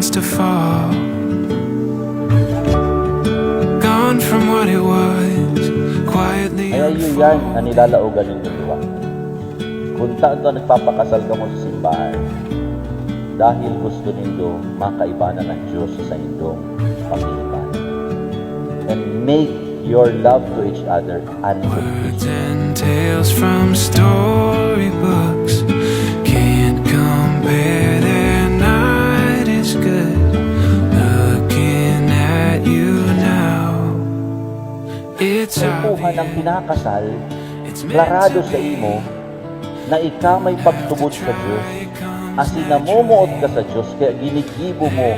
starts to fall, gone from what it was, quietly Kaya yun yan ang nilalaugan ng dalawa. Kung taon ka nagpapakasal ka mo sa simbahan, dahil gusto nindo makaibanan ng Diyos sa inyong pamilya. And make your love to each other unconditional. and tales from storybooks can't compare. Their night is good. Looking at you now, it's Kung ang pinakasal, klarado sa imo, na ikaw may pagtubod sa Diyos, asin namumuot ka sa Diyos, kaya ginigibo mo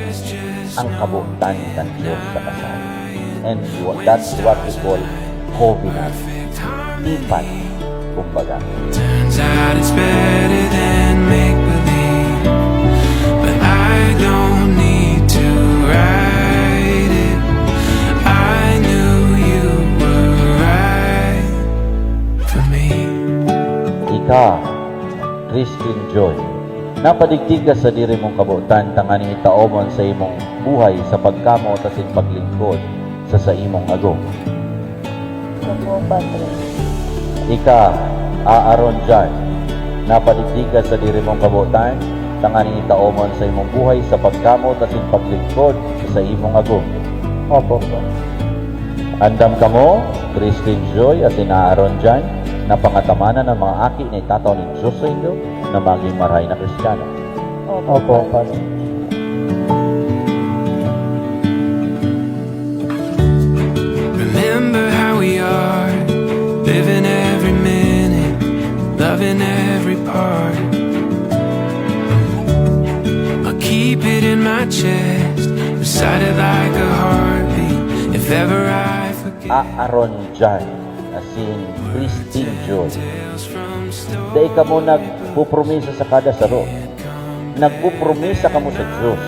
ang kabutan ng Diyos sa kasal. And that's what we call covenant. Tipan, kumbaga. turns out it's better than make believe, but I don't need to write it. I knew you were right for me. Ika, Christine Joy, napadigtig ka sa diri mong kabutan, tangani itaomon sa imong buhay sa pagkamo tasin paglingkod sa imong agong. Opo, Padre. Ika, Aaron Jan, napadigdig ka sa diri mong kabutan, tangani itaomon sa imong buhay sa pagkamo tasin paglingkod sa imong agong. Opo, po. Andam kamo, Christine Joy at Aaron Jan, na pangatamanan ng mga aki na itataw ni Diyos sa inyo na maging maray na Kristiyano. Opo, Padre. Remember how we are, living every minute, loving every part. I'll keep it in my chest, recite it like a heartbeat, if ever I forget. Aaron Jan, asin Christine Joy. Tales from Dahil ka mo nagpupromisa sa kada saro. Nagpupromisa ka mo sa Diyos.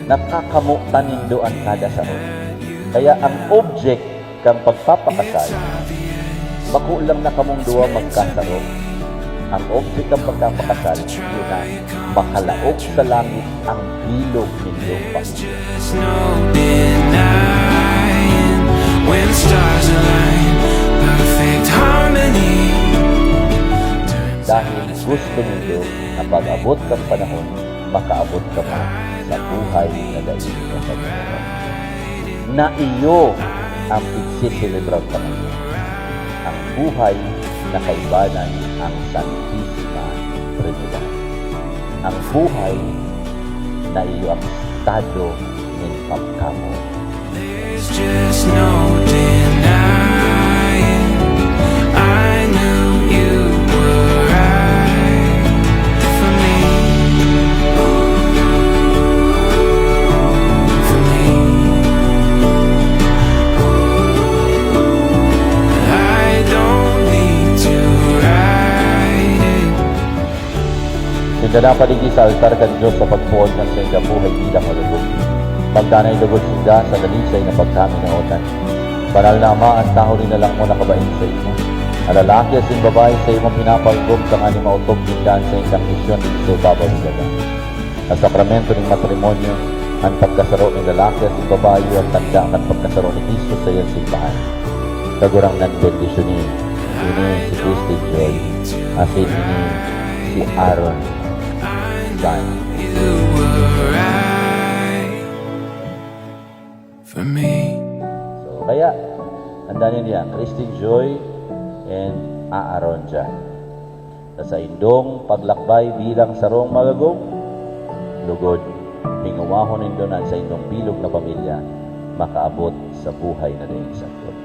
Nakakamutan nindo ang kada saro. Kaya ang object kang pagpapakasal, makulang na kamong duwa magkasaro. Ang object kang pagpapakasal, yun na makalaog sa langit ang bilog ninyong pamilya. just no denying when stars align, perfect harmony. Dahil gusto nindo na pag-abot kang panahon, makaabot ka pa sa buhay na daig mo sa buhay. Na iyo ang igsiselebrang Panginoon. Ang buhay na kaibanan ang Santisima Trinidad. Ang buhay na iyo ang estado ng pagkamo. There's just no denying, I knew you were right for me. For me. I don't need to write it. Sinda na paligi sa altar kan Diyos sa pagpuon ng sa inyong buhay bilang malugod. Magdanay lugod sinda sa dalisay na pagkami na otan. Banal na Ama, ang taho rin na lang mo nakabain sa imo. Ang lalaki at yung babae sa imong pinapalgom sa nga ni mautog tindahan sa inyong misyon sa ibabaw ni Gaga. Ang sakramento ng matrimonyo, ang pagkasaro ng lalaki at yung babae at tanda ang pagkasaro ni Kristo sa iyong simbahan. Kagurang ng bendisyon ni si Christine Joy, asin ni si Aaron Jan. You were right for me. So, kaya, andanin niya, Christine Joy and Aaron Jan. Sa indong paglakbay bilang sarong magagong, lugod, pingumahon nindo na sa indong bilog na pamilya, makaabot sa buhay na daig sakot.